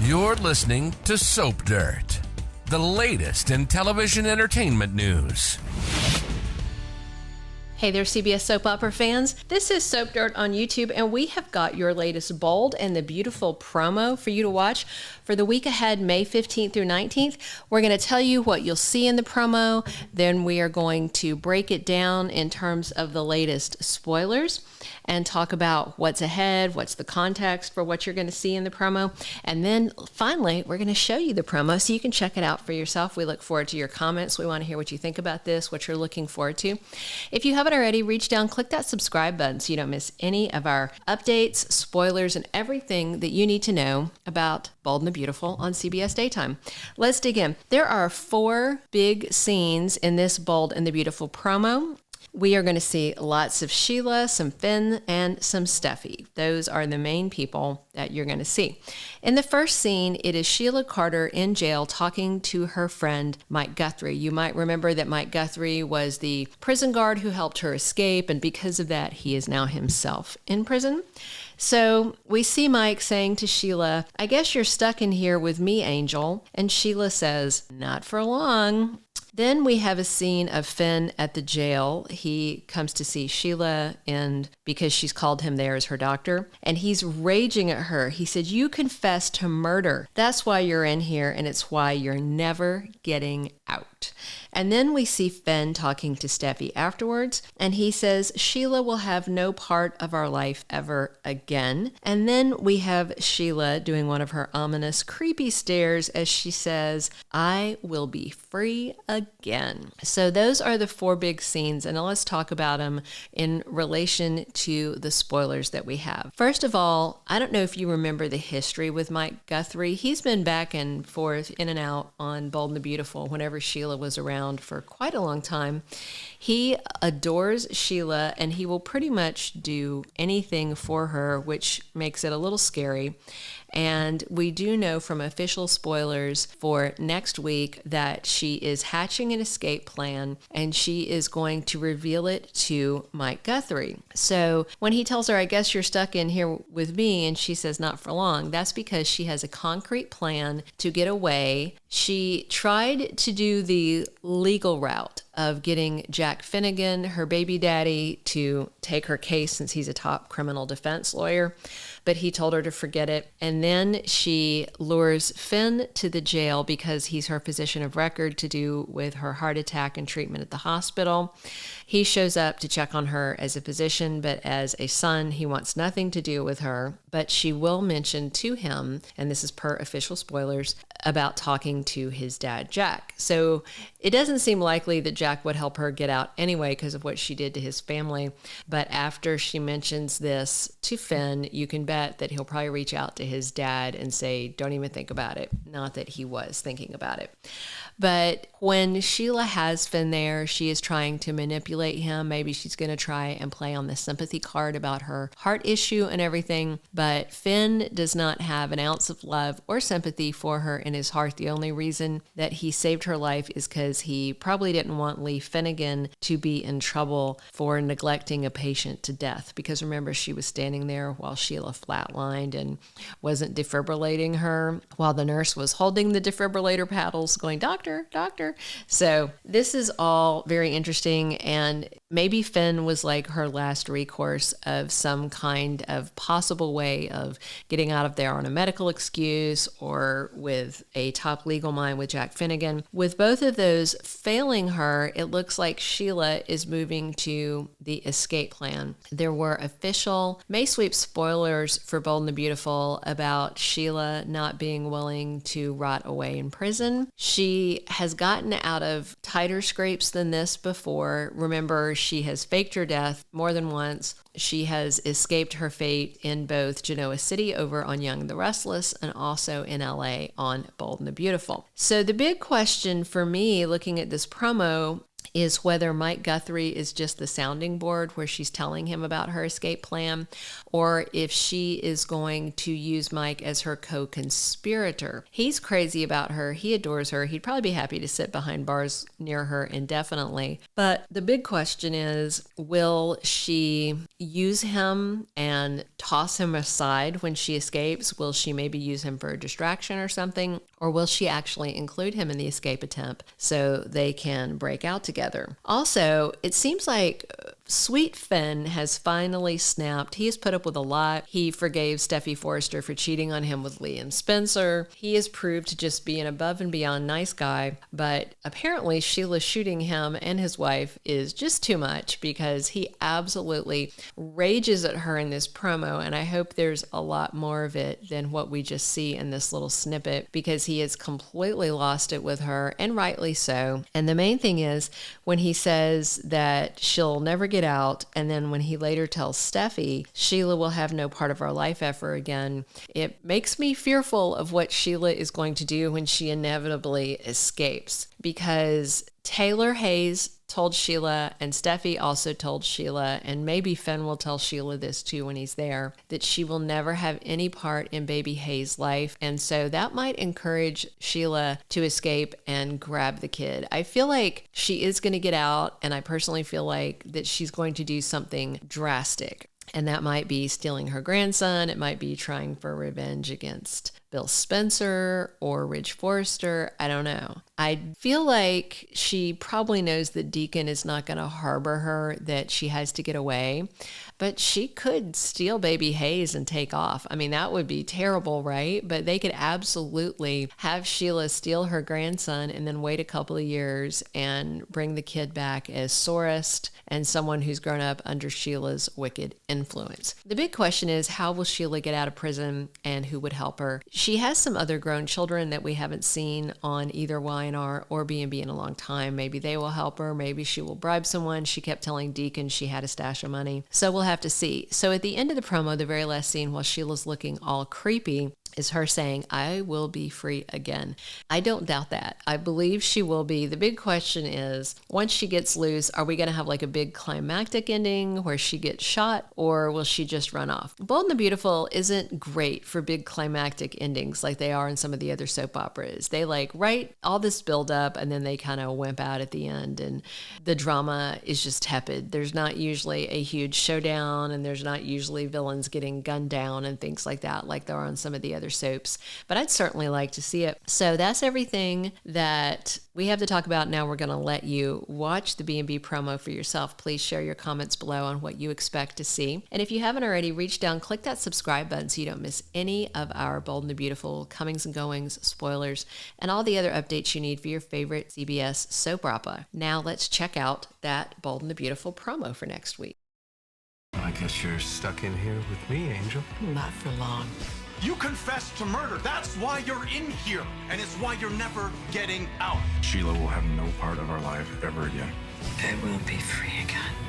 You're listening to Soap Dirt, the latest in television entertainment news. Hey there, CBS soap opera fans. This is Soap Dirt on YouTube, and we have got your latest bold and the beautiful promo for you to watch for the week ahead, May 15th through 19th. We're going to tell you what you'll see in the promo. Then we are going to break it down in terms of the latest spoilers and talk about what's ahead, what's the context for what you're going to see in the promo. And then finally, we're going to show you the promo so you can check it out for yourself. We look forward to your comments. We want to hear what you think about this, what you're looking forward to. If you haven't already, reach down, click that subscribe button so you don't miss any of our updates, spoilers, and everything that you need to know about Bold and the Beautiful on CBS Daytime. Let's dig in. There are 4 big scenes in this Bold and the Beautiful promo. We are going to see lots of Sheila, some Finn, and some Steffy. Those are the main people that you're going to see. In the first scene, it is Sheila Carter in jail talking to her friend Mike Guthrie. You might remember that Mike Guthrie was the prison guard who helped her escape, and because of that, he is now himself in prison. So we see Mike saying to Sheila, "I guess you're stuck in here with me, Angel." And Sheila says, "Not for long." Then we have a scene of Finn at the jail. He comes to see Sheila, and because she's called him there as her doctor, and he's raging at her. He said, "You confessed to murder. That's why you're in here, and it's why you're never getting out." And then we see Finn talking to Steffy afterwards, and he says, "Sheila will have no part of our life ever again." And then we have Sheila doing one of her ominous, creepy stares as she says, "I will be free again." So those are the 4 big scenes, and let's talk about them in relation to the spoilers that we have. First of all, I don't know if you remember the history with Mike Guthrie. He's been back and forth, in and out on Bold and the Beautiful whenever Sheila was around for quite a long time. He adores Sheila, and he will pretty much do anything for her, which makes it a little scary. And we do know from official spoilers for next week that she is hatching an escape plan, and she is going to reveal it to Mike Guthrie. So when he tells her, "I guess you're stuck in here with me," and she says, "Not for long," that's because she has a concrete plan to get away. She tried to do the legal route of getting Jack Finnegan, her baby daddy, to take her case since he's a top criminal defense lawyer, but he told her to forget it. And then she lures Finn to the jail because he's her physician of record to do with her heart attack and treatment at the hospital. He shows up to check on her as a physician, but as a son, he wants nothing to do with her. But she will mention to him, and this is per official spoilers, about talking to his dad, Jack. So it doesn't seem likely that Jack would help her get out anyway because of what she did to his family. But after she mentions this to Finn, you can bet that he'll probably reach out to his dad and say, "Don't even think about it." Not that he was thinking about it. But when Sheila has Finn there, she is trying to manipulate him. Maybe she's going to try and play on the sympathy card about her heart issue and everything. But Finn does not have an ounce of love or sympathy for her in his heart. The only reason that he saved her life is because he probably didn't want Lee Finnegan to be in trouble for neglecting a patient to death. Because remember, she was standing there while Sheila flatlined and wasn't defibrillating her, while the nurse was holding the defibrillator paddles going, "Doctor, doctor." So this is all very interesting, and maybe Finn was like her last recourse of some kind of possible way of getting out of there on a medical excuse or with a top legal mind with Jack Finnegan. With both of those failing her, it looks like Sheila is moving to the escape plan. There were official May Sweep spoilers for Bold and the Beautiful about Sheila not being willing to rot away in prison. She has gotten out of tighter scrapes than this before. Remember, she has faked her death more than once. She has escaped her fate in both Genoa City over on Young and the Restless and also in LA on Bold and the Beautiful. So the big question for me looking at this promo is whether Mike Guthrie is just the sounding board where she's telling him about her escape plan, or if she is going to use Mike as her co-conspirator. He's crazy about her. He adores her. He'd probably be happy to sit behind bars near her indefinitely. But the big question is, will she use him and toss him aside when she escapes? Will she maybe use him for a distraction or something? Or will she actually include him in the escape attempt so they can break out together? Also, it seems like Sweet Finn has finally snapped. He has put up with a lot. He forgave Steffy Forrester for cheating on him with Lee and Spencer. He has proved to just be an above and beyond nice guy, but apparently Sheila shooting him and his wife is just too much, because he absolutely rages at her in this promo, and I hope there's a lot more of it than what we just see in this little snippet, because he has completely lost it with her, and rightly so. And the main thing is when he says that she'll never get out, and then when he later tells Steffy Sheila will have no part of our life ever again, it makes me fearful of what Sheila is going to do when she inevitably escapes, because Taylor Hayes told Sheila, and Steffy also told Sheila, and maybe Finn will tell Sheila this too when he's there, that she will never have any part in baby Hayes' life. And so that might encourage Sheila to escape and grab the kid. I feel like she is going to get out, and I personally feel like that she's going to do something drastic. And that might be stealing her grandson. It might be trying for revenge against Bill Spencer or Ridge Forrester. I don't know. I feel like she probably knows that Deacon is not going to harbor her, that she has to get away. But she could steal baby Hayes and take off. I mean, that would be terrible, right? But they could absolutely have Sheila steal her grandson and then wait a couple of years and bring the kid back as Sorest and someone who's grown up under Sheila's wicked influence. The big question is, how will Sheila get out of prison and who would help her? She has some other grown children that we haven't seen on either Y&R or B&B in a long time. Maybe they will help her. Maybe she will bribe someone. She kept telling Deacon she had a stash of money. So we'll have to see. So at the end of the promo, the very last scene, while Sheila's looking all creepy, is her saying, I will be free again. I don't doubt that. I believe she will be. The big question is, once she gets loose, are we going to have like a big climactic ending where she gets shot, or will she just run off? Bold and the Beautiful isn't great for big climactic endings like they are in some of the other soap operas. They like write all this build up and then they kind of wimp out at the end, and the drama is just tepid. There's not usually a huge showdown, and there's not usually villains getting gunned down and things like that like there are on some of the other soaps, but I'd certainly like to see it. So that's everything that we have to talk about. Now we're going to let you watch the B&B promo for yourself. Please share your comments below on what you expect to see. And if you haven't already, reach down, click that subscribe button so you don't miss any of our Bold and the Beautiful comings and goings, spoilers, and all the other updates you need for your favorite CBS soap opera. Now let's check out that Bold and the Beautiful promo for next week. I guess you're stuck in here with me, Angel. Not for long. You confessed to murder. That's why you're in here. And it's why you're never getting out. Sheila will have no part of our life ever again. I will be free again.